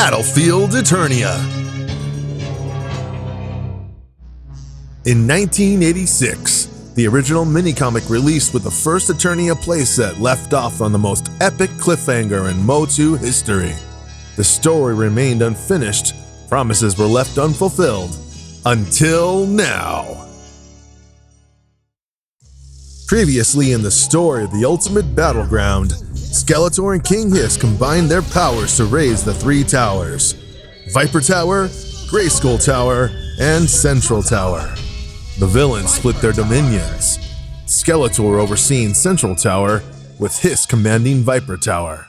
Battlefield Eternia. In 1986, the original minicomic released with the first Eternia playset left off on the most epic cliffhanger in MOTU history. The story remained unfinished, promises were left unfulfilled, until now. Previously in the story of the Ultimate Battleground, Skeletor and King Heath combined their powers to raise the three towers: Viper Tower, Grayskull Tower, and Central Tower. The villains split their dominions, Skeletor overseeing Central Tower, with Heath commanding Viper Tower.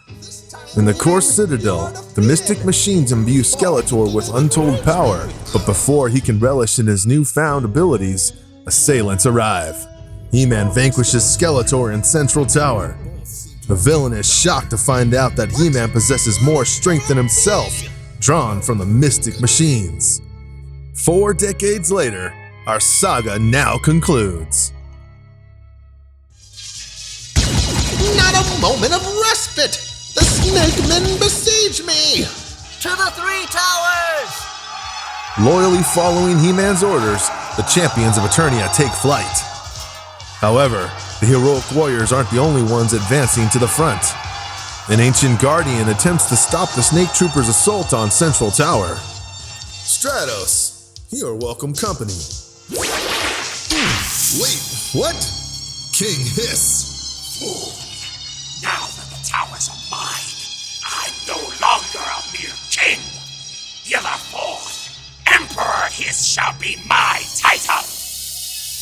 In the core citadel, the mystic machines imbue Skeletor with untold power, but before he can relish in his newfound abilities, assailants arrive. He-Man vanquishes Skeletor in Central Tower. The villain is shocked to find out that He-Man possesses more strength than himself, drawn from the mystic machines. 4 decades later, our saga now concludes. Not a moment of respite! The snake men besiege me! To the 3 towers! Loyally following He-Man's orders, the champions of Eternia take flight. However, the heroic warriors aren't the only ones advancing to the front. An ancient guardian attempts to stop the Snake Troopers' assault on Central Tower. Stratos, you're welcome company. Wait, what? King Heath. Now that the towers are mine, I'm no longer a mere king. Hitherforth, Emperor Heath shall be my title.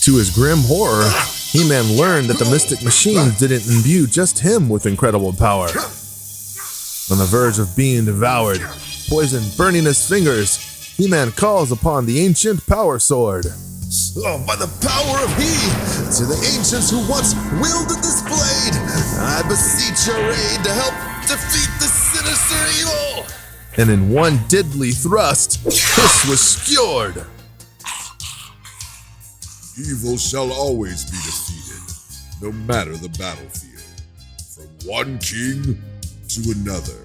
To his grim horror, He-Man learned that the mystic machines didn't imbue just him with incredible power. On the verge of being devoured, poison burning his fingers, He-Man calls upon the ancient power sword. Oh, by the power of He, to the ancients who once wielded this blade, I beseech your aid to help defeat the sinister evil. And in one deadly thrust, Heath was skewered. Evil shall always be defeated, no matter the battlefield, from one king to another.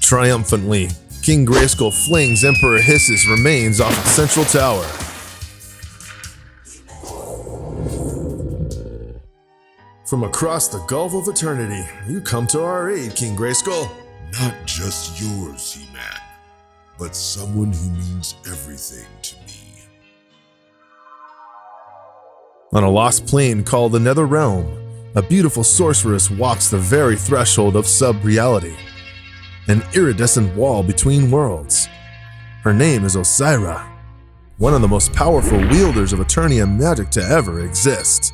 Triumphantly, King Grayskull flings Emperor Heath's remains off the Central Tower. From across the Gulf of Eternity, you come to our aid, King Grayskull. Not just yours, He-Man, but someone who means everything to me. On a lost plane called the Nether Realm, a beautiful sorceress walks the very threshold of sub-reality, an iridescent wall between worlds. Her name is Osira, one of the most powerful wielders of Eternia magic to ever exist.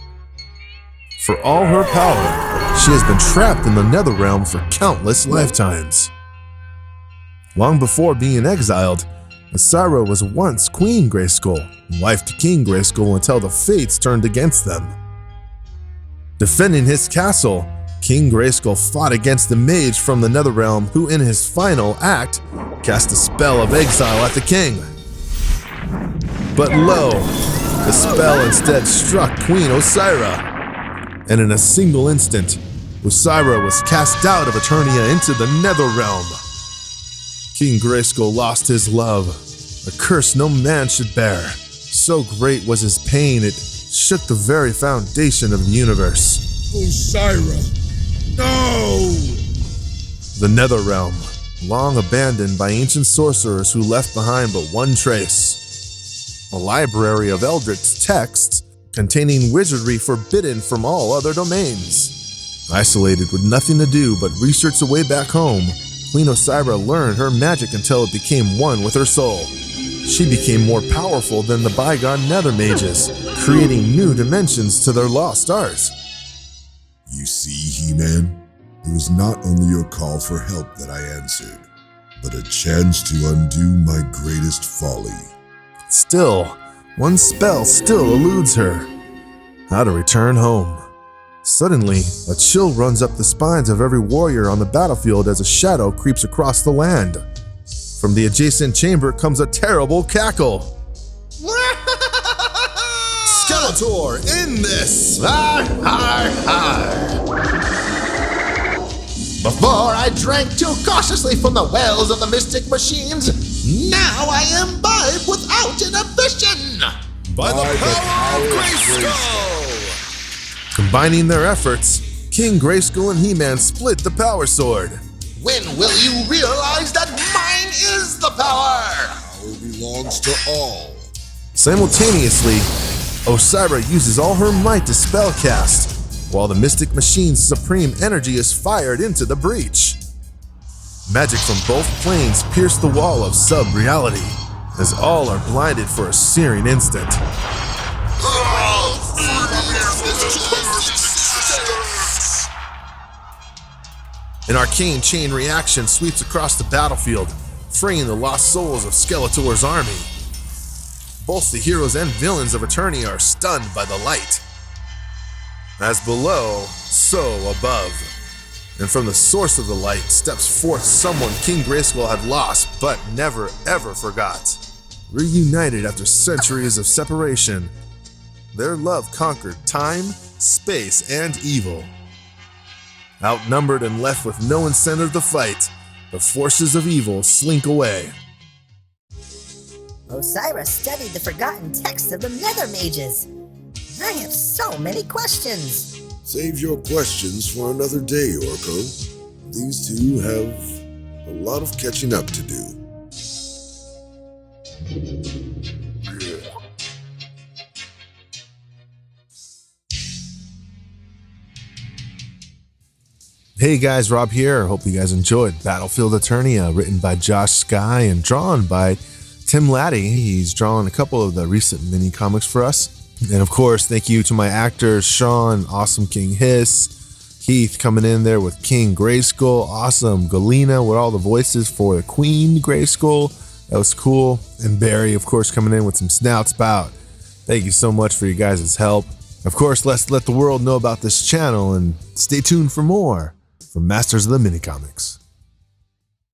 For all her power, she has been trapped in the Nether Realm for countless lifetimes. Long before being exiled, Osira was once Queen Grayskull, wife to King Grayskull until the fates turned against them. Defending his castle, King Grayskull fought against the mage from the Netherrealm who in his final act cast a spell of exile at the king. But lo, the spell instead struck Queen Osira, and in a single instant, Osira was cast out of Eternia into the Netherrealm. King Grayskull lost his love, a curse no man should bear. So great was his pain, it shook the very foundation of the universe. Osira, no! The Netherrealm, long abandoned by ancient sorcerers who left behind but one trace. A library of eldritch texts containing wizardry forbidden from all other domains. Isolated with nothing to do but research the way back home, Queen Osira learned her magic until it became one with her soul. She became more powerful than the bygone Nether mages, creating new dimensions to their lost stars. You see, He-Man, it was not only your call for help that I answered, but a chance to undo my greatest folly. Still, one spell still eludes her. How to return home. Suddenly, a chill runs up the spines of every warrior on the battlefield as a shadow creeps across the land. From the adjacent chamber comes a terrible cackle. Skeletor, in this! Before I drank too cautiously from the wells of the mystic machines, now I imbibe without inhibition! By the power of Grayskull! Combining their efforts, King Grayskull and He-Man split the power sword. When will you realize that mine is the power? Power belongs to all. Simultaneously, Osira uses all her might to spellcast, while the Mystic Machine's supreme energy is fired into the breach. Magic from both planes pierce the wall of sub-reality, as all are blinded for a searing instant. An arcane chain reaction sweeps across the battlefield, freeing the lost souls of Skeletor's army. Both the heroes and villains of Eternia are stunned by the light. As below, so above. And from the source of the light steps forth someone King Grayskull had lost but never ever forgot. Reunited after centuries of separation, their love conquered time, space, and evil. Outnumbered and left with no incentive to fight, the forces of evil slink away. Osira studied the forgotten text of the Nether Mages. I have so many questions. Save your questions for another day, Orko. These two have a lot of catching up to do. Hey guys, Rob here. Hope you guys enjoyed Battlefield Eternia, written by Josh Skye and drawn by Tim Lattie. He's drawn a couple of the recent mini comics for us. And of course, thank you to my actors, Sean, Awesome King Hiss, Heath coming in there with King Grayskull, awesome, Galena with all the voices for the Queen Grayskull. That was cool. And Barry, of course, coming in with some Snout, Spout. Thank you so much for you guys' help. Of course, let's let the world know about this channel and stay tuned for more from Masters of the Minicomics.